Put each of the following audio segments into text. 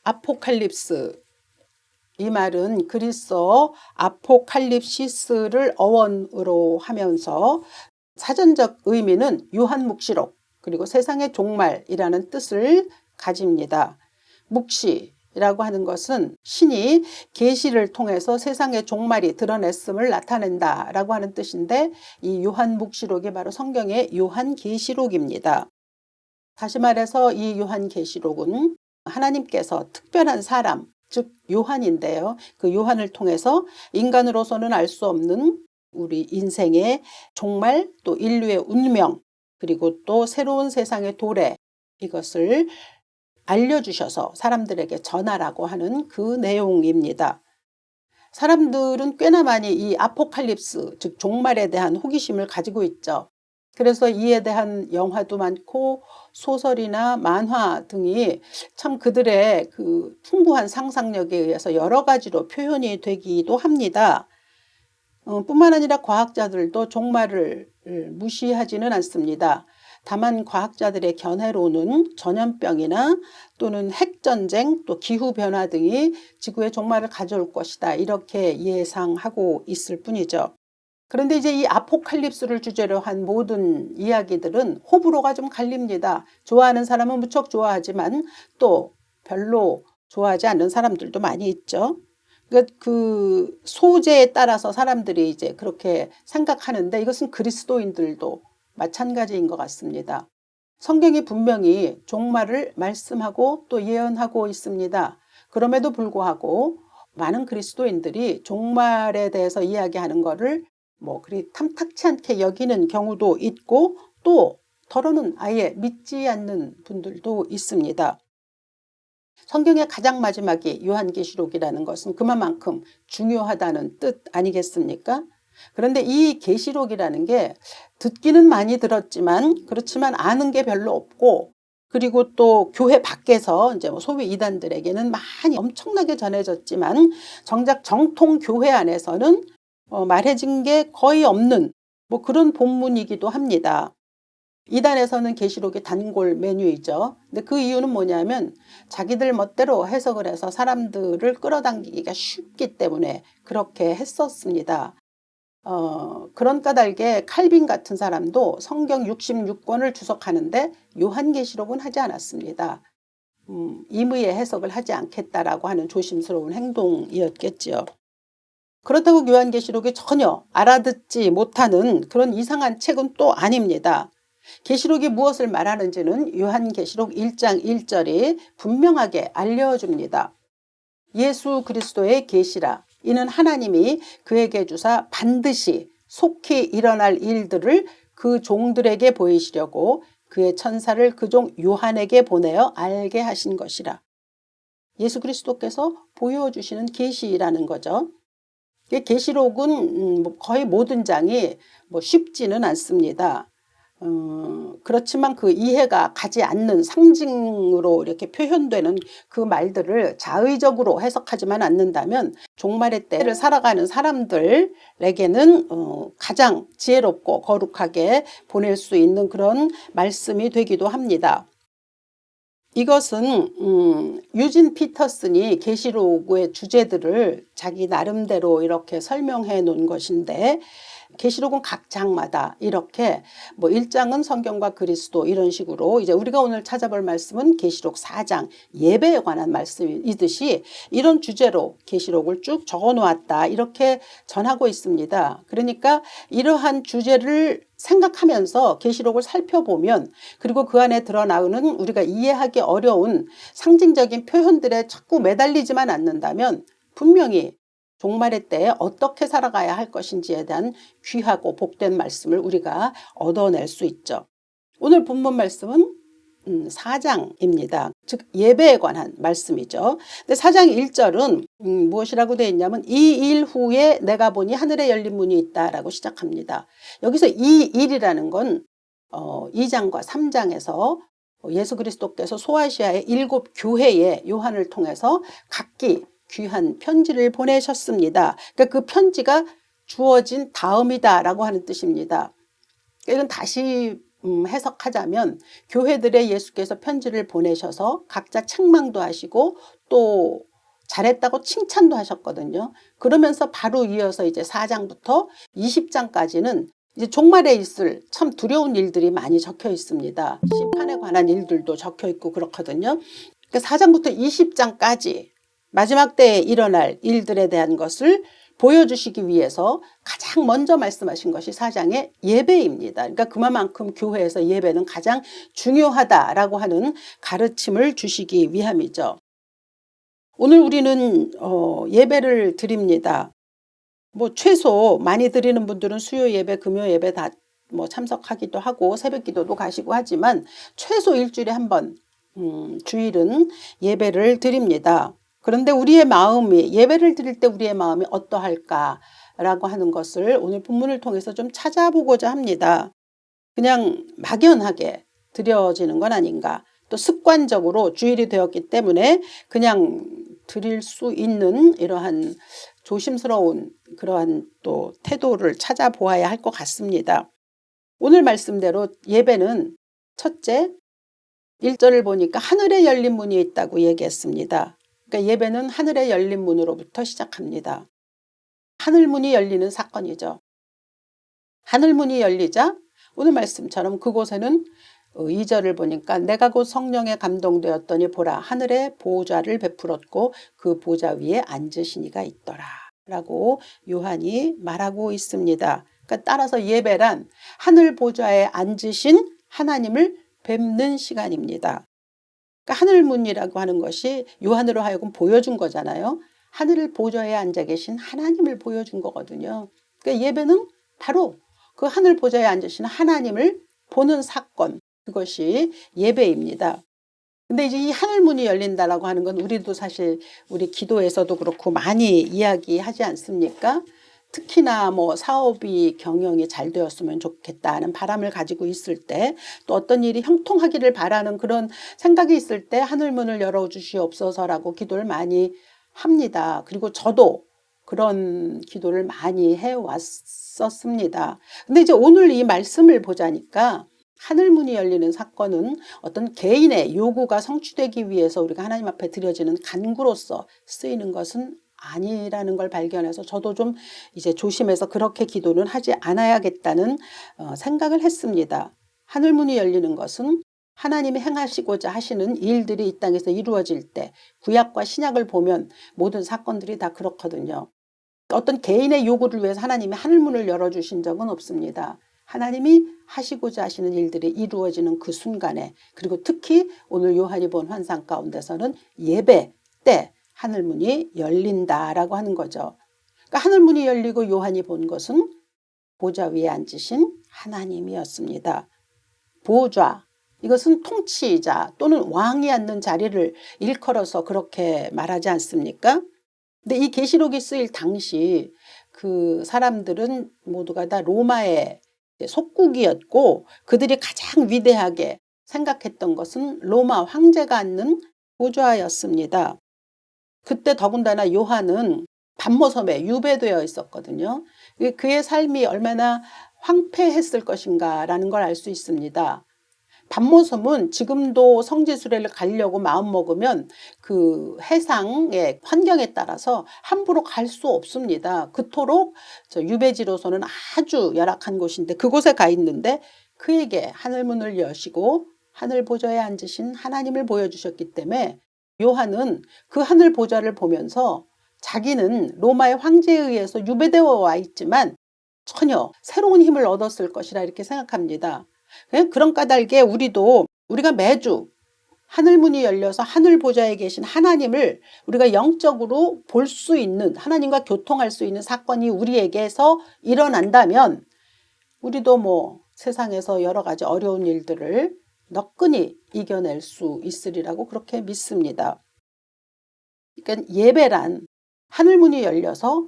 아포칼립스, 이 말은 그리스어 아포칼립시스를 어원으로 하면서 사전적 의미는 유한묵시록 그리고 세상의 종말이라는 뜻을 가집니다. 묵시라고 하는 것은 신이 계시를 통해서 세상의 종말이 드러냈음을 나타낸다라고 하는 뜻인데, 이 요한묵시록이 바로 성경의 요한계시록입니다. 다시 말해서 이 요한계시록은 하나님께서 특별한 사람, 즉 요한인데요. 그 요한을 통해서 인간으로서는 알 수 없는 우리 인생의 종말, 또 인류의 운명, 그리고 또 새로운 세상의 도래, 이것을 알려주셔서 사람들에게 전하라고 하는 그 내용입니다. 사람들은 꽤나 많이 이 아포칼립스, 즉 종말에 대한 호기심을 가지고 있죠. 그래서 이에 대한 영화도 많고 소설이나 만화 등이 참 그들의 그 풍부한 상상력에 의해서 여러 가지로 표현이 되기도 합니다. 뿐만 아니라 과학자들도 종말을 무시하지는 않습니다. 다만 과학자들의 견해로는 전염병이나 또는 핵전쟁, 또 기후변화 등이 지구의 종말을 가져올 것이다, 이렇게 예상하고 있을 뿐이죠. 그런데 이제 이 아포칼립스를 주제로 한 모든 이야기들은 호불호가 좀 갈립니다. 좋아하는 사람은 무척 좋아하지만 또 별로 좋아하지 않는 사람들도 많이 있죠. 그 소재에 따라서 사람들이 이제 그렇게 생각하는데, 이것은 그리스도인들도 마찬가지인 것 같습니다. 성경이 분명히 종말을 말씀하고 또 예언하고 있습니다. 그럼에도 불구하고 많은 그리스도인들이 종말에 대해서 이야기하는 것을 그리 탐탁치 않게 여기는 경우도 있고, 또 더러는 아예 믿지 않는 분들도 있습니다. 성경의 가장 마지막이 요한계시록이라는 것은 그만큼 중요하다는 뜻 아니겠습니까? 그런데 이 계시록이라는 게 듣기는 많이 들었지만 그렇지만 아는 게 별로 없고, 그리고 또 교회 밖에서 이제 소위 이단들에게는 많이 엄청나게 전해졌지만 정작 정통 교회 안에서는 말해진 게 거의 없는 그런 본문이기도 합니다. 이단에서는 계시록이 단골 메뉴이죠. 근데 그 이유는 뭐냐면 자기들 멋대로 해석을 해서 사람들을 끌어당기기가 쉽기 때문에 그렇게 했었습니다. 그런 까닭에 칼빈 같은 사람도 성경 66권을 주석하는데 요한계시록은 하지 않았습니다. 임의의 해석을 하지 않겠다라고 하는 조심스러운 행동이었겠죠. 그렇다고 요한계시록이 전혀 알아듣지 못하는 그런 이상한 책은 또 아닙니다. 계시록이 무엇을 말하는지는 요한계시록 1장 1절이 분명하게 알려줍니다. 예수 그리스도의 계시라, 이는 하나님이 그에게 주사 반드시 속히 일어날 일들을 그 종들에게 보이시려고 그의 천사를 그 종 요한에게 보내어 알게 하신 것이라. 예수 그리스도께서 보여주시는 계시라는 거죠. 계시록은 거의 모든 장이 쉽지는 않습니다. 그렇지만 그 이해가 가지 않는 상징으로 이렇게 표현되는 그 말들을 자의적으로 해석하지만 않는다면 종말의 때를 살아가는 사람들에게는 가장 지혜롭고 거룩하게 보낼 수 있는 그런 말씀이 되기도 합니다. 이것은 유진 피터슨이 계시록의 주제들을 자기 나름대로 이렇게 설명해 놓은 것인데, 계시록은 각 장마다 이렇게 1장은 성경과 그리스도, 이런 식으로 이제 우리가 오늘 찾아볼 말씀은 계시록 4장 예배에 관한 말씀이듯이 이런 주제로 계시록을 쭉 적어 놓았다, 이렇게 전하고 있습니다. 그러니까 이러한 주제를 생각하면서 계시록을 살펴보면, 그리고 그 안에 드러나오는 우리가 이해하기 어려운 상징적인 표현들에 자꾸 매달리지만 않는다면 분명히 종말의 때에 어떻게 살아가야 할 것인지에 대한 귀하고 복된 말씀을 우리가 얻어낼 수 있죠. 오늘 본문 말씀은 4장입니다. 즉 예배에 관한 말씀이죠. 근데 4장 1절은 무엇이라고 되어 있냐면 이 일 후에 내가 보니 하늘에 열린 문이 있다라고 시작합니다. 여기서 이 일이라는 건 2장과 3장에서 예수 그리스도께서 소아시아의 7 교회에 요한을 통해서 각기 귀한 편지를 보내셨습니다. 그러니까 그 편지가 주어진 다음이다라고 하는 뜻입니다. 이건 다시 해석하자면 교회들에 예수께서 편지를 보내셔서 각자 책망도 하시고 또 잘했다고 칭찬도 하셨거든요. 그러면서 바로 이어서 이제 4장부터 20장까지는 이제 종말에 있을 참 두려운 일들이 많이 적혀 있습니다. 심판에 관한 일들도 적혀 있고 그렇거든요. 그러니까 4장부터 20장까지 마지막 때에 일어날 일들에 대한 것을 보여주시기 위해서 가장 먼저 말씀하신 것이 4장의 예배입니다. 그러니까 그만큼 교회에서 예배는 가장 중요하다라고 하는 가르침을 주시기 위함이죠. 오늘 우리는 예배를 드립니다. 뭐 최소 많이 드리는 분들은 수요 예배, 금요 예배 다 뭐 참석하기도 하고 새벽 기도도 가시고 하지만 최소 일주일에 한 번 주일은 예배를 드립니다. 그런데 우리의 마음이 예배를 드릴 때 우리의 마음이 어떠할까라고 하는 것을 오늘 본문을 통해서 좀 찾아보고자 합니다. 그냥 막연하게 드려지는 건 아닌가. 또 습관적으로 주일이 되었기 때문에 그냥 드릴 수 있는 이러한 조심스러운 그러한 또 태도를 찾아보아야 할 것 같습니다. 오늘 말씀대로 예배는 첫째 1절을 보니까 하늘에 열린 문이 있다고 얘기했습니다. 그러니까 예배는 하늘에 열린 문으로부터 시작합니다. 하늘문이 열리는 사건이죠. 하늘문이 열리자 오늘 말씀처럼 그곳에는 2절을 보니까 내가 곧 성령에 감동되었더니 보라 하늘에 보좌를 베풀었고 그 보좌 위에 앉으시니가 있더라 라고 요한이 말하고 있습니다. 그러니까 따라서 예배란 하늘 보좌에 앉으신 하나님을 뵙는 시간입니다. 그러니까 하늘문이라고 하는 것이 요한으로 하여금 보여준 거잖아요. 하늘 보좌에 앉아 계신 하나님을 보여준 거거든요. 그러니까 예배는 바로 그 하늘 보좌에 앉으신 하나님을 보는 사건, 그것이 예배입니다. 근데 이제 이 하늘문이 열린다라고 하는 건 우리도 사실 우리 기도에서도 그렇고 많이 이야기하지 않습니까? 특히나 뭐 사업이 경영이 잘 되었으면 좋겠다는 바람을 가지고 있을 때 또 어떤 일이 형통하기를 바라는 그런 생각이 있을 때 하늘문을 열어주시옵소서라고 기도를 많이 합니다. 그리고 저도 그런 기도를 많이 해왔었습니다. 근데 이제 오늘 이 말씀을 보자니까 하늘문이 열리는 사건은 어떤 개인의 요구가 성취되기 위해서 우리가 하나님 앞에 드려지는 간구로서 쓰이는 것은 아니라는 걸 발견해서 저도 좀 이제 조심해서 그렇게 기도는 하지 않아야겠다는 생각을 했습니다. 하늘문이 열리는 것은 하나님이 행하시고자 하시는 일들이 이 땅에서 이루어질 때 구약과 신약을 보면 모든 사건들이 다 그렇거든요. 어떤 개인의 요구를 위해서 하나님이 하늘문을 열어주신 적은 없습니다. 하나님이 하시고자 하시는 일들이 이루어지는 그 순간에 그리고 특히 오늘 요한이 본 환상 가운데서는 예배 때 하늘문이 열린다라고 하는 거죠. 그러니까 하늘문이 열리고 요한이 본 것은 보좌 위에 앉으신 하나님이었습니다. 보좌, 이것은 통치자 또는 왕이 앉는 자리를 일컬어서 그렇게 말하지 않습니까? 근데 이 계시록이 쓰일 당시 그 사람들은 모두가 다 로마의 속국이었고 그들이 가장 위대하게 생각했던 것은 로마 황제가 앉는 보좌였습니다. 그때 더군다나 요한은 반모섬에 유배되어 있었거든요. 그의 삶이 얼마나 황폐했을 것인가라는 걸 알 수 있습니다. 반모섬은 지금도 성지순례를 가려고 마음먹으면 그 해상의 환경에 따라서 함부로 갈 수 없습니다. 그토록 유배지로서는 아주 열악한 곳인데 그곳에 가 있는데 그에게 하늘문을 여시고 하늘 보좌에 앉으신 하나님을 보여주셨기 때문에 요한은 그 하늘 보좌를 보면서 자기는 로마의 황제에 의해서 유배되어 와 있지만 전혀 새로운 힘을 얻었을 것이라 이렇게 생각합니다. 그런 까닭에 우리가 매주 하늘문이 열려서 하늘 보좌에 계신 하나님을 우리가 영적으로 볼 수 있는 하나님과 교통할 수 있는 사건이 우리에게서 일어난다면 우리도 뭐 세상에서 여러 가지 어려운 일들을 너끈히 이겨낼 수 있으리라고 그렇게 믿습니다. 그러니까 예배란 하늘문이 열려서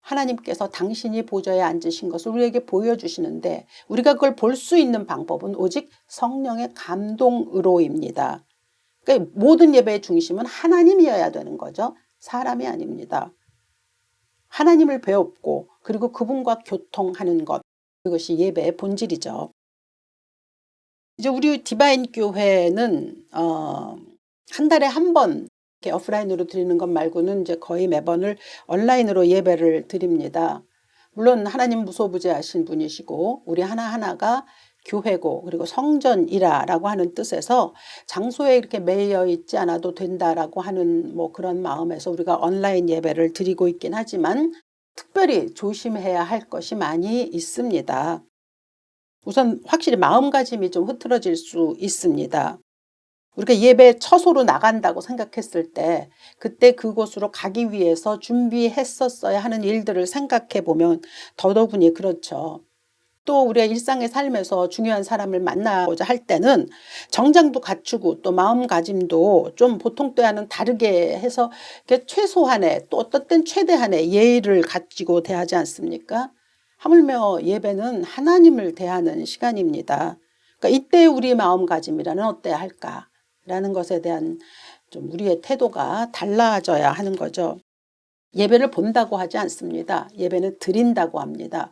하나님께서 당신이 보좌에 앉으신 것을 우리에게 보여주시는데 우리가 그걸 볼 수 있는 방법은 오직 성령의 감동으로입니다. 그러니까 모든 예배의 중심은 하나님이어야 되는 거죠. 사람이 아닙니다. 하나님을 배웠고 그리고 그분과 교통하는 것, 그것이 예배의 본질이죠. 이제 우리 디바인 교회는 한 달에 한 번 이렇게 오프라인으로 드리는 것 말고는 이제 거의 매번을 온라인으로 예배를 드립니다. 물론 하나님 무소부재하신 분이시고 우리 하나하나가 교회고 그리고 성전이라라고 하는 뜻에서 장소에 이렇게 매여 있지 않아도 된다라고 하는 뭐 그런 마음에서 우리가 온라인 예배를 드리고 있긴 하지만 특별히 조심해야 할 것이 많이 있습니다. 우선 확실히 마음가짐이 좀 흐트러질 수 있습니다. 우리가 예배 처소로 나간다고 생각했을 때 그때 그곳으로 가기 위해서 준비했었어야 하는 일들을 생각해 보면 더더군이 그렇죠. 또 우리가 일상의 삶에서 중요한 사람을 만나고자 할 때는 정장도 갖추고 또 마음가짐도 좀 보통 때와는 다르게 해서 최소한의 또 어떤 땐 최대한의 예의를 가지고 대하지 않습니까? 하물며 예배는 하나님을 대하는 시간입니다. 그러니까 이때 우리 마음가짐이라는 어때야 할까라는 것에 대한 좀 우리의 태도가 달라져야 하는 거죠. 예배를 본다고 하지 않습니다. 예배는 드린다고 합니다.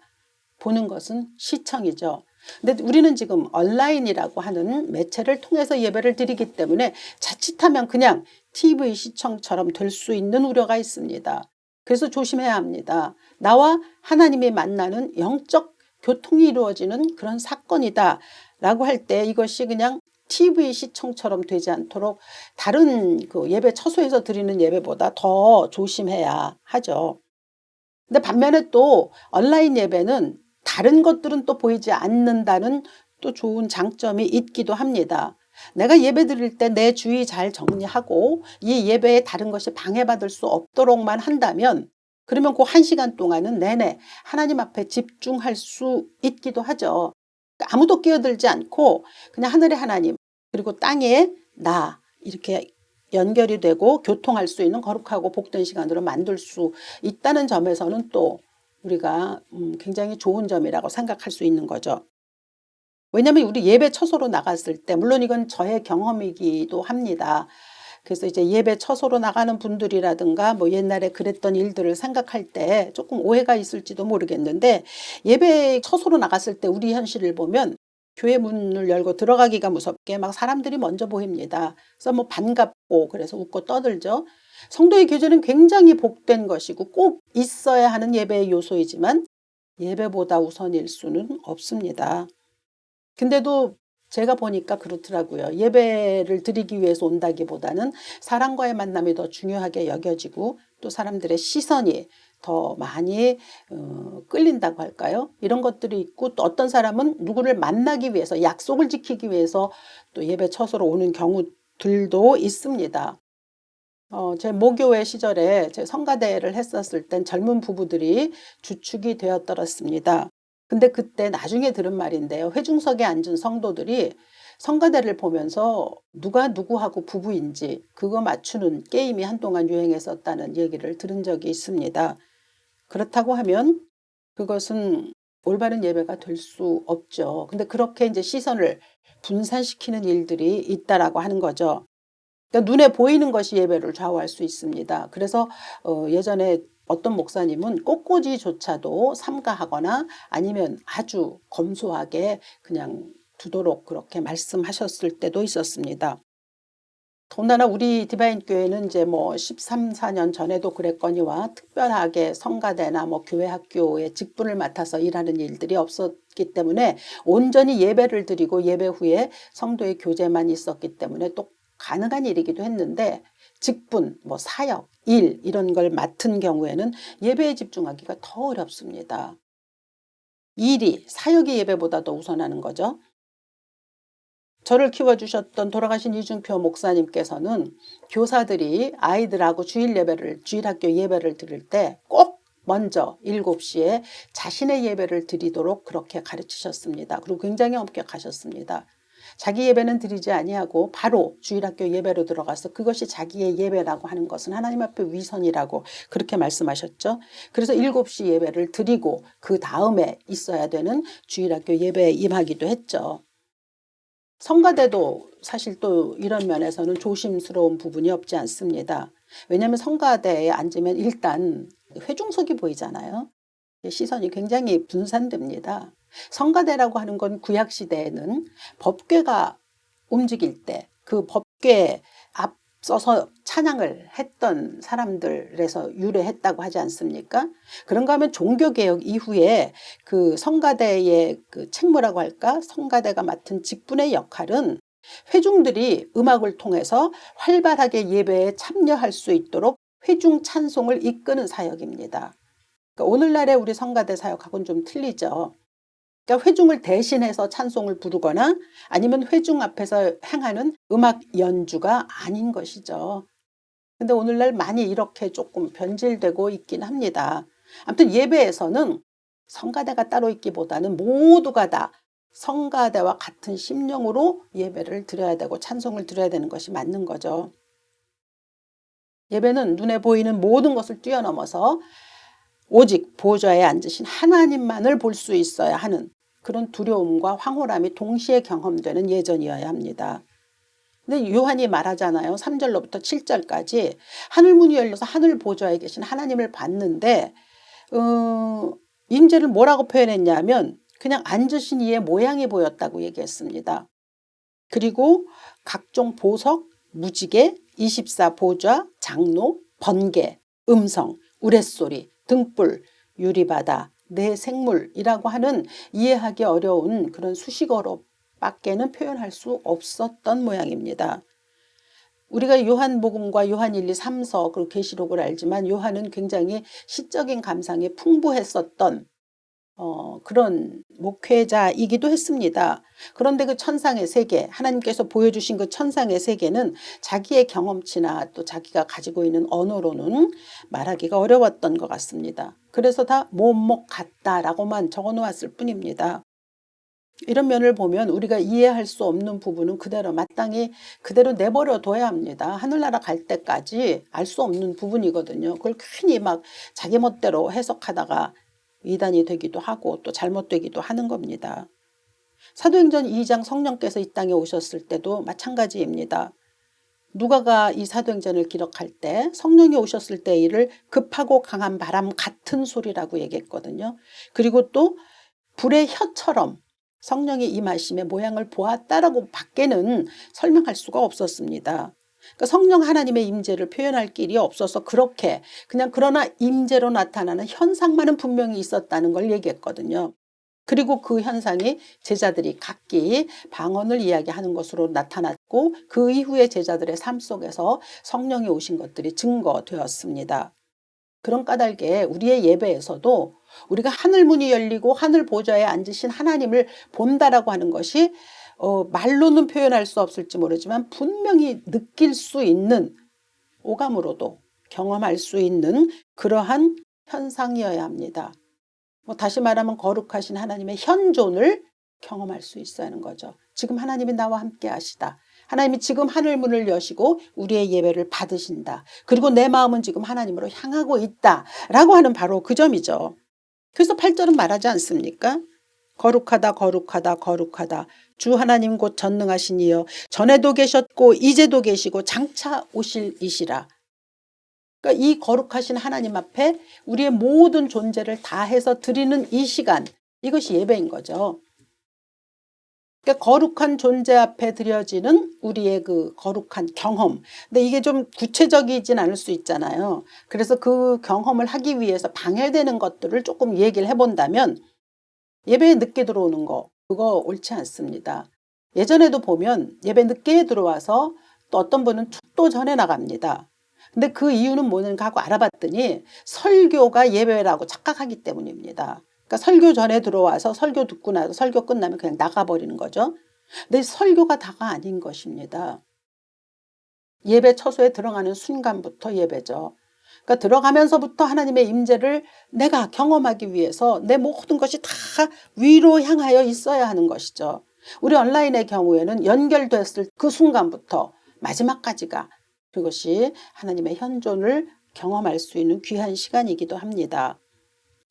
보는 것은 시청이죠. 근데 우리는 지금 온라인이라고 하는 매체를 통해서 예배를 드리기 때문에 자칫하면 그냥 TV 시청처럼 될 수 있는 우려가 있습니다. 그래서 조심해야 합니다. 나와 하나님이 만나는 영적 교통이 이루어지는 그런 사건이다 라고 할 때 이것이 그냥 TV 시청처럼 되지 않도록 다른 그 예배 처소에서 드리는 예배보다 더 조심해야 하죠. 근데 반면에 또 온라인 예배는 다른 것들은 또 보이지 않는다는 또 좋은 장점이 있기도 합니다. 내가 예배 드릴 때 내 주의 잘 정리하고 이 예배에 다른 것이 방해받을 수 없도록만 한다면 그러면 그 1시간 동안은 내내 하나님 앞에 집중할 수 있기도 하죠. 그러니까 아무도 끼어들지 않고 그냥 하늘의 하나님 그리고 땅에 나 이렇게 연결이 되고 교통할 수 있는 거룩하고 복된 시간으로 만들 수 있다는 점에서는 또 우리가 굉장히 좋은 점이라고 생각할 수 있는 거죠. 왜냐하면 우리 예배 처소로 나갔을 때 물론 이건 저의 경험이기도 합니다. 그래서 이제 예배 처소로 나가는 분들이라든가 뭐 옛날에 그랬던 일들을 생각할 때 조금 오해가 있을지도 모르겠는데 예배 처소로 나갔을 때 우리 현실을 보면 교회 문을 열고 들어가기가 무섭게 막 사람들이 먼저 보입니다. 그래서 뭐 반갑고 그래서 웃고 떠들죠. 성도의 교제는 굉장히 복된 것이고 꼭 있어야 하는 예배의 요소이지만 예배보다 우선일 수는 없습니다. 근데도 제가 보니까 그렇더라고요. 예배를 드리기 위해서 온다기보다는 사람과의 만남이 더 중요하게 여겨지고 또 사람들의 시선이 더 많이 끌린다고 할까요? 이런 것들이 있고 또 어떤 사람은 누구를 만나기 위해서 약속을 지키기 위해서 또 예배 처소로 오는 경우들도 있습니다. 제 모교회 시절에 제 성가대를 했었을 땐 젊은 부부들이 주축이 되었더랬습니다. 근데 그때 나중에 들은 말인데요. 회중석에 앉은 성도들이 성가대를 보면서 누가 누구하고 부부인지 그거 맞추는 게임이 한동안 유행했었다는 얘기를 들은 적이 있습니다. 그렇다고 하면 그것은 올바른 예배가 될 수 없죠. 근데 그렇게 이제 시선을 분산시키는 일들이 있다라고 하는 거죠. 그러니까 눈에 보이는 것이 예배를 좌우할 수 있습니다. 그래서 예전에 어떤 목사님은 꽃꽂이조차도 삼가하거나 아니면 아주 검소하게 그냥 두도록 그렇게 말씀하셨을 때도 있었습니다. 더군다나 우리 디바인 교회는 이제 뭐 13, 14년 전에도 그랬거니와 특별하게 성가대나 뭐 교회 학교의 직분을 맡아서 일하는 일들이 없었기 때문에 온전히 예배를 드리고 예배 후에 성도의 교제만 있었기 때문에 또 가능한 일이기도 했는데 직분, 뭐 사역, 일 이런 걸 맡은 경우에는 예배에 집중하기가 더 어렵습니다. 일이 사역이 예배보다 더 우선하는 거죠. 저를 키워주셨던 돌아가신 이중표 목사님께서는 교사들이 아이들하고 주일학교 예배를 드릴 때 꼭 먼저 7시에 자신의 예배를 드리도록 그렇게 가르치셨습니다. 그리고 굉장히 엄격하셨습니다. 자기 예배는 드리지 아니하고 바로 주일학교 예배로 들어가서 그것이 자기의 예배라고 하는 것은 하나님 앞에 위선이라고 그렇게 말씀하셨죠. 그래서 7시 예배를 드리고 그 다음에 있어야 되는 주일학교 예배에 임하기도 했죠. 성가대도 사실 또 이런 면에서는 조심스러운 부분이 없지 않습니다. 왜냐하면 성가대에 앉으면 일단 회중석이 보이잖아요. 시선이 굉장히 분산됩니다. 성가대라고 하는 건 구약시대에는 법궤가 움직일 때 그 법궤에 앞서서 찬양을 했던 사람들에서 유래했다고 하지 않습니까? 그런가 하면 종교개혁 이후에 그 성가대의 그 책무라고 할까? 성가대가 맡은 직분의 역할은 회중들이 음악을 통해서 활발하게 예배에 참여할 수 있도록 회중 찬송을 이끄는 사역입니다. 그러니까 오늘날의 우리 성가대 사역하고는 좀 틀리죠. 그러니까 회중을 대신해서 찬송을 부르거나 아니면 회중 앞에서 행하는 음악 연주가 아닌 것이죠. 근데 오늘날 많이 이렇게 조금 변질되고 있긴 합니다. 아무튼 예배에서는 성가대가 따로 있기보다는 모두가 다 성가대와 같은 심령으로 예배를 드려야 되고 찬송을 드려야 되는 것이 맞는 거죠. 예배는 눈에 보이는 모든 것을 뛰어넘어서 오직 보좌에 앉으신 하나님만을 볼 수 있어야 하는 그런 두려움과 황홀함이 동시에 경험되는 예전이어야 합니다. 근데 요한이 말하잖아요. 3절로부터 7절까지 하늘문이 열려서 하늘 보좌에 계신 하나님을 봤는데 임재를 뭐라고 표현했냐면 그냥 앉으신 이의 모양이 보였다고 얘기했습니다. 그리고 각종 보석, 무지개, 24 보좌, 장로, 번개, 음성, 우레소리, 등불, 유리바다, 내 생물이라고 하는 이해하기 어려운 그런 수식어로 밖에는 표현할 수 없었던 모양입니다. 우리가 요한복음과 요한 1, 2, 3서 그리고 계시록을 알지만 요한은 굉장히 시적인 감상이 풍부했었던 그런 목회자이기도 했습니다. 그런데 그 천상의 세계, 하나님께서 보여주신 그 천상의 세계는 자기의 경험치나 또 자기가 가지고 있는 언어로는 말하기가 어려웠던 것 같습니다. 그래서 다 뭐뭐 같다라고만 적어 놓았을 뿐입니다. 이런 면을 보면 우리가 이해할 수 없는 부분은 그대로 마땅히 그대로 내버려 둬야 합니다. 하늘나라 갈 때까지 알 수 없는 부분이거든요. 그걸 괜히 막 자기 멋대로 해석하다가 이단이 되기도 하고 또 잘못되기도 하는 겁니다. 사도행전 2장 성령께서 이 땅에 오셨을 때도 마찬가지입니다. 누가가 이 사도행전을 기록할 때 성령이 오셨을 때 이를 급하고 강한 바람 같은 소리라고 얘기했거든요. 그리고 또 불의 혀처럼 성령이 임하심의 모양을 보았다라고 밖에는 설명할 수가 없었습니다. 그러니까 성령 하나님의 임재를 표현할 길이 없어서 그렇게 그냥 그러나 임재로 나타나는 현상만은 분명히 있었다는 걸 얘기했거든요. 그리고 그 현상이 제자들이 각기 방언을 이야기하는 것으로 나타났고 그 이후에 제자들의 삶 속에서 성령이 오신 것들이 증거되었습니다. 그런 까닭에 우리의 예배에서도 우리가 하늘문이 열리고 하늘 보좌에 앉으신 하나님을 본다라고 하는 것이 말로는 표현할 수 없을지 모르지만 분명히 느낄 수 있는 오감으로도 경험할 수 있는 그러한 현상이어야 합니다. 다시 말하면 거룩하신 하나님의 현존을 경험할 수 있어야 하는 거죠. 지금 하나님이 나와 함께 하시다. 하나님이 지금 하늘문을 여시고 우리의 예배를 받으신다. 그리고 내 마음은 지금 하나님으로 향하고 있다. 라고 하는 바로 그 점이죠. 그래서 8절은 말하지 않습니까? 거룩하다 거룩하다 거룩하다 주 하나님 곧 전능하신 이여 전에도 계셨고 이제도 계시고 장차 오실 이시라. 그러니까 이 거룩하신 하나님 앞에 우리의 모든 존재를 다해서 드리는 이 시간, 이것이 예배인 거죠. 그러니까 거룩한 존재 앞에 드려지는 우리의 그 거룩한 경험. 근데 이게 좀 구체적이진 않을 수 있잖아요. 그래서 그 경험을 하기 위해서 방해되는 것들을 조금 얘기를 해본다면 예배에 늦게 들어오는 거, 그거 옳지 않습니다. 예전에도 보면 예배 늦게 들어와서 또 어떤 분은 축도 전에 나갑니다. 근데 그 이유는 뭐는가 하고 알아봤더니 설교가 예배라고 착각하기 때문입니다. 그러니까 설교 전에 들어와서 설교 듣고 나서 설교 끝나면 그냥 나가버리는 거죠. 근데 설교가 다가 아닌 것입니다. 예배 처소에 들어가는 순간부터 예배죠. 그러니까 들어가면서부터 하나님의 임재를 내가 경험하기 위해서 내 모든 것이 다 위로 향하여 있어야 하는 것이죠. 우리 온라인의 경우에는 연결됐을 그 순간부터 마지막까지가 그것이 하나님의 현존을 경험할 수 있는 귀한 시간이기도 합니다.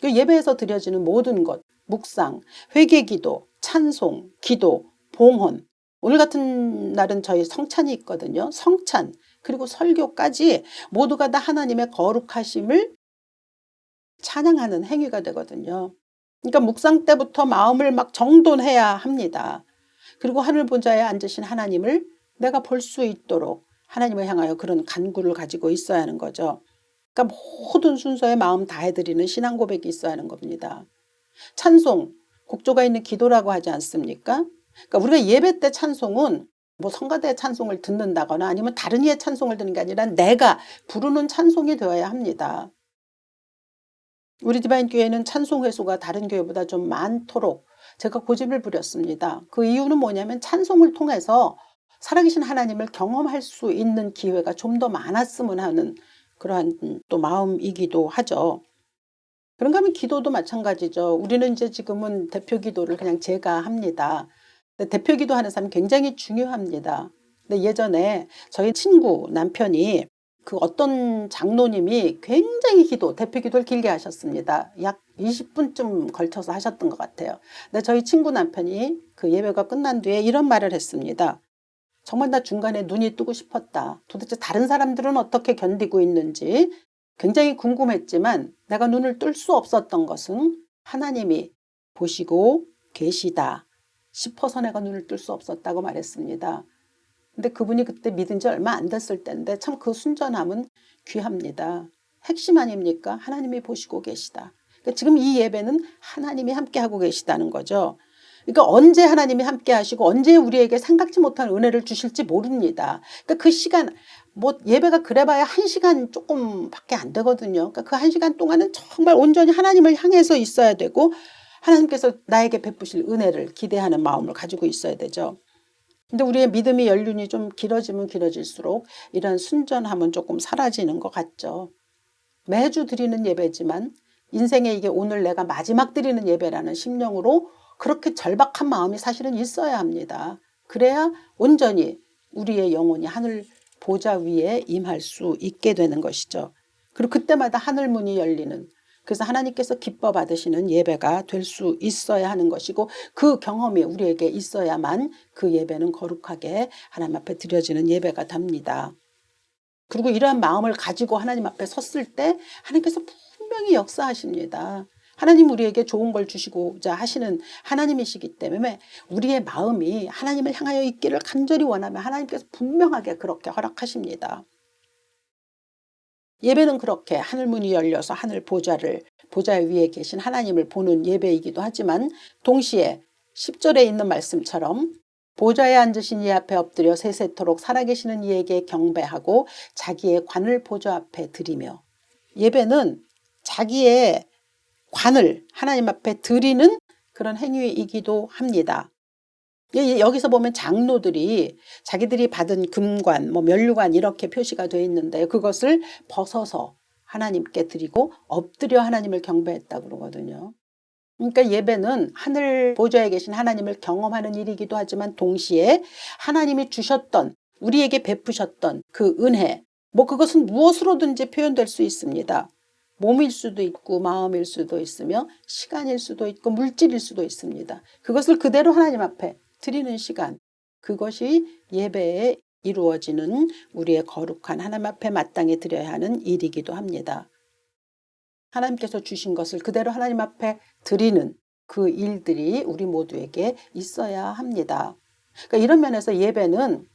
예배에서 드려지는 모든 것, 묵상, 회개기도, 찬송, 기도, 봉헌, 오늘 같은 날은 저희 성찬이 있거든요. 성찬 그리고 설교까지 모두가 다 하나님의 거룩하심을 찬양하는 행위가 되거든요. 그러니까 묵상 때부터 마음을 막 정돈해야 합니다. 그리고 하늘 보좌에 앉으신 하나님을 내가 볼 수 있도록 하나님을 향하여 그런 간구를 가지고 있어야 하는 거죠. 그러니까 모든 순서에 마음 다해드리는 신앙 고백이 있어야 하는 겁니다. 찬송, 곡조가 있는 기도라고 하지 않습니까? 그러니까 우리가 예배 때 찬송은 뭐 성가대 찬송을 듣는다거나 아니면 다른 이의 찬송을 듣는 게 아니라 내가 부르는 찬송이 되어야 합니다. 우리 디바인 교회는 찬송 회수가 다른 교회보다 좀 많도록 제가 고집을 부렸습니다. 그 이유는 뭐냐면 찬송을 통해서 살아계신 하나님을 경험할 수 있는 기회가 좀 더 많았으면 하는 그러한 또 마음이기도 하죠. 그런가 하면 기도도 마찬가지죠. 우리는 이제 지금은 대표 기도를 그냥 제가 합니다. 근데 대표 기도하는 사람이 굉장히 중요합니다. 근데 예전에 저희 친구 남편이 그 어떤 장로님이 굉장히 대표 기도를 길게 하셨습니다. 약 20분쯤 걸쳐서 하셨던 것 같아요. 근데 저희 친구 남편이 그 예배가 끝난 뒤에 이런 말을 했습니다. 정말 나 중간에 눈이 뜨고 싶었다. 도대체 다른 사람들은 어떻게 견디고 있는지 굉장히 궁금했지만 내가 눈을 뜰 수 없었던 것은 하나님이 보시고 계시다 싶어서 내가 눈을 뜰 수 없었다고 말했습니다. 근데 그분이 그때 믿은 지 얼마 안 됐을 때인데 참 그 순전함은 귀합니다. 핵심 아닙니까? 하나님이 보시고 계시다. 그러니까 지금 이 예배는 하나님이 함께하고 계시다는 거죠. 그러니까 언제 하나님이 함께 하시고 언제 우리에게 생각지 못한 은혜를 주실지 모릅니다. 그러니까 그 시간 뭐 예배가 그래봐야 1시간 조금밖에 안 되거든요. 그러니까 그 1시간 동안은 정말 온전히 하나님을 향해서 있어야 되고 하나님께서 나에게 베푸실 은혜를 기대하는 마음을 가지고 있어야 되죠. 근데 우리의 믿음의 연륜이 좀 길어지면 길어질수록 이런 순전함은 조금 사라지는 것 같죠. 매주 드리는 예배지만 인생에 이게 오늘 내가 마지막 드리는 예배라는 심령으로 그렇게 절박한 마음이 사실은 있어야 합니다. 그래야 온전히 우리의 영혼이 하늘 보좌 위에 임할 수 있게 되는 것이죠. 그리고 그때마다 하늘 문이 열리는, 그래서 하나님께서 기뻐 받으시는 예배가 될 수 있어야 하는 것이고 그 경험이 우리에게 있어야만 그 예배는 거룩하게 하나님 앞에 드려지는 예배가 됩니다. 그리고 이러한 마음을 가지고 하나님 앞에 섰을 때 하나님께서 분명히 역사하십니다. 하나님 우리에게 좋은 걸 주시고자 하시는 하나님이시기 때문에 우리의 마음이 하나님을 향하여 있기를 간절히 원하면 하나님께서 분명하게 그렇게 허락하십니다. 예배는 그렇게 하늘문이 열려서 하늘 보좌 위에 계신 하나님을 보는 예배이기도 하지만 동시에 10절에 있는 말씀처럼 보좌에 앉으신 이 앞에 엎드려 세세토록 살아계시는 이에게 경배하고 자기의 관을 보좌 앞에 드리며, 예배는 자기의 관을 하나님 앞에 드리는 그런 행위이기도 합니다. 여기서 보면 장로들이 자기들이 받은 금관, 면류관 이렇게 표시가 되어 있는데 그것을 벗어서 하나님께 드리고 엎드려 하나님을 경배했다고 그러거든요. 그러니까 예배는 하늘 보좌에 계신 하나님을 경험하는 일이기도 하지만 동시에 하나님이 주셨던, 우리에게 베푸셨던 그 은혜, 그것은 무엇으로든지 표현될 수 있습니다. 몸일 수도 있고 마음일 수도 있으며 시간일 수도 있고 물질일 수도 있습니다. 그것을 그대로 하나님 앞에 드리는 시간, 그것이 예배에 이루어지는 우리의 거룩한 하나님 앞에 마땅히 드려야 하는 일이기도 합니다. 하나님께서 주신 것을 그대로 하나님 앞에 드리는 그 일들이 우리 모두에게 있어야 합니다. 그러니까 이런 면에서 예배는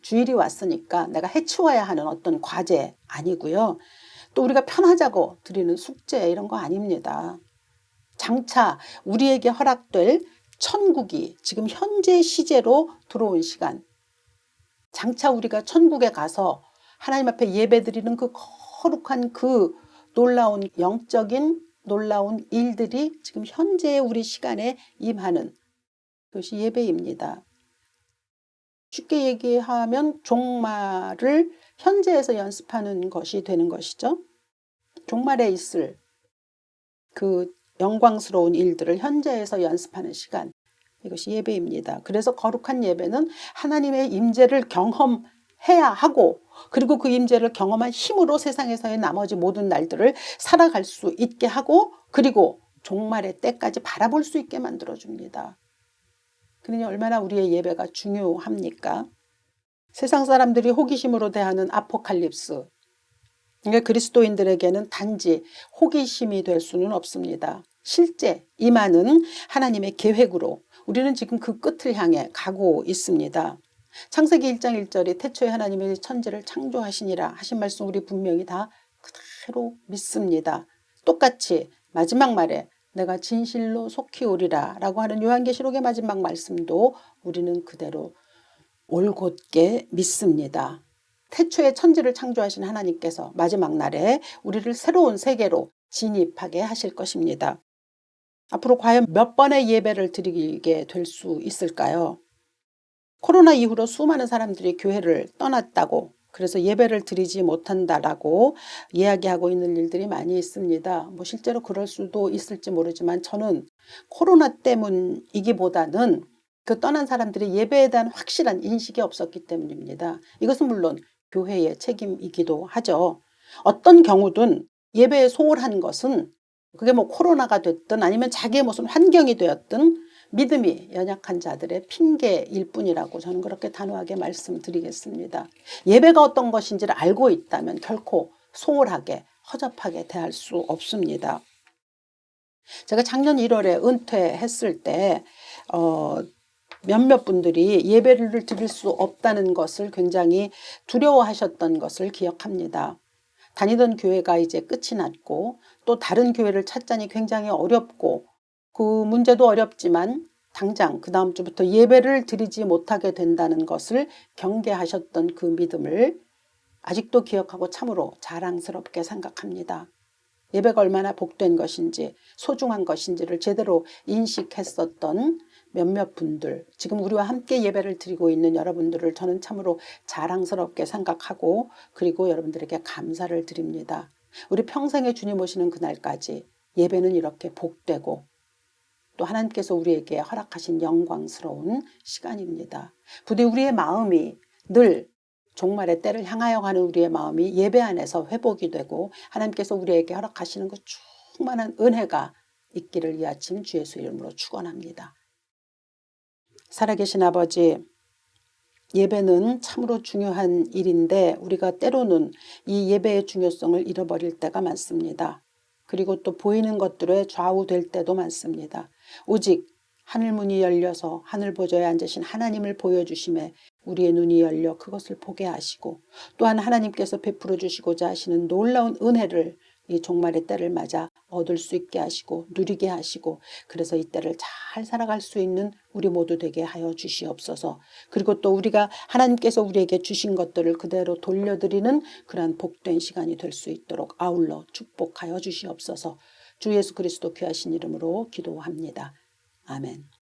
주일이 왔으니까 내가 해치워야 하는 어떤 과제 아니고요. 또 우리가 편하자고 드리는 숙제 이런 거 아닙니다. 장차 우리에게 허락될 천국이 지금 현재 시제로 들어온 시간, 장차 우리가 천국에 가서 하나님 앞에 예배드리는 그 거룩한 그 놀라운 영적인 놀라운 일들이 지금 현재의 우리 시간에 임하는 것이 예배입니다. 쉽게 얘기하면 종말을 현재에서 연습하는 것이 되는 것이죠. 종말에 있을 그 영광스러운 일들을 현재에서 연습하는 시간, 이것이 예배입니다. 그래서 거룩한 예배는 하나님의 임재를 경험해야 하고 그리고 그 임재를 경험한 힘으로 세상에서의 나머지 모든 날들을 살아갈 수 있게 하고 그리고 종말의 때까지 바라볼 수 있게 만들어줍니다. 그러니 얼마나 우리의 예배가 중요합니까? 세상 사람들이 호기심으로 대하는 아포칼립스, 그러니까 그리스도인들에게는 단지 호기심이 될 수는 없습니다. 실제 임하는 하나님의 계획으로 우리는 지금 그 끝을 향해 가고 있습니다. 창세기 1장 1절이 태초에 하나님이 천지를 창조하시니라 하신 말씀 우리 분명히 다 그대로 믿습니다. 똑같이 마지막 말에 내가 진실로 속히 오리라 라고 하는 요한계시록의 마지막 말씀도 우리는 그대로 올곧게 믿습니다. 태초에 천지를 창조하신 하나님께서 마지막 날에 우리를 새로운 세계로 진입하게 하실 것입니다. 앞으로 과연 몇 번의 예배를 드리게 될 수 있을까요? 코로나 이후로 수많은 사람들이 교회를 떠났다고, 그래서 예배를 드리지 못한다라고 이야기하고 있는 일들이 많이 있습니다. 실제로 그럴 수도 있을지 모르지만 저는 코로나 때문이기보다는 그 떠난 사람들이 예배에 대한 확실한 인식이 없었기 때문입니다. 이것은 물론 교회의 책임이기도 하죠. 어떤 경우든 예배에 소홀한 것은 그게 코로나가 됐든 아니면 자기의 무슨 환경이 되었든 믿음이 연약한 자들의 핑계일 뿐이라고 저는 그렇게 단호하게 말씀드리겠습니다. 예배가 어떤 것인지를 알고 있다면 결코 소홀하게 허접하게 대할 수 없습니다. 제가 작년 1월에 은퇴했을 때 몇몇 분들이 예배를 드릴 수 없다는 것을 굉장히 두려워하셨던 것을 기억합니다. 다니던 교회가 이제 끝이 났고 또 다른 교회를 찾자니 굉장히 어렵고 그 문제도 어렵지만 당장 그 다음 주부터 예배를 드리지 못하게 된다는 것을 경계하셨던 그 믿음을 아직도 기억하고 참으로 자랑스럽게 생각합니다. 예배가 얼마나 복된 것인지 소중한 것인지를 제대로 인식했었던 몇몇 분들, 지금 우리와 함께 예배를 드리고 있는 여러분들을 저는 참으로 자랑스럽게 생각하고 그리고 여러분들에게 감사를 드립니다. 우리 평생에 주님 오시는 그날까지 예배는 이렇게 복되고 또 하나님께서 우리에게 허락하신 영광스러운 시간입니다. 부디 우리의 마음이 늘 종말의 때를 향하여 가는 우리의 마음이 예배 안에서 회복이 되고 하나님께서 우리에게 허락하시는 그 충만한 은혜가 있기를 이 아침 주 예수 이름으로 축원합니다. 살아계신 아버지, 예배는 참으로 중요한 일인데 우리가 때로는 이 예배의 중요성을 잃어버릴 때가 많습니다. 그리고 또 보이는 것들에 좌우될 때도 많습니다. 오직 하늘문이 열려서 하늘 보좌에 앉으신 하나님을 보여주심에 우리의 눈이 열려 그것을 보게 하시고 또한 하나님께서 베풀어 주시고자 하시는 놀라운 은혜를 이 종말의 때를 맞아 얻을 수 있게 하시고 누리게 하시고 그래서 이 때를 잘 살아갈 수 있는 우리 모두 되게 하여 주시옵소서. 그리고 또 우리가 하나님께서 우리에게 주신 것들을 그대로 돌려드리는 그러한 복된 시간이 될 수 있도록 아울러 축복하여 주시옵소서. 주 예수 그리스도 귀하신 이름으로 기도합니다. 아멘.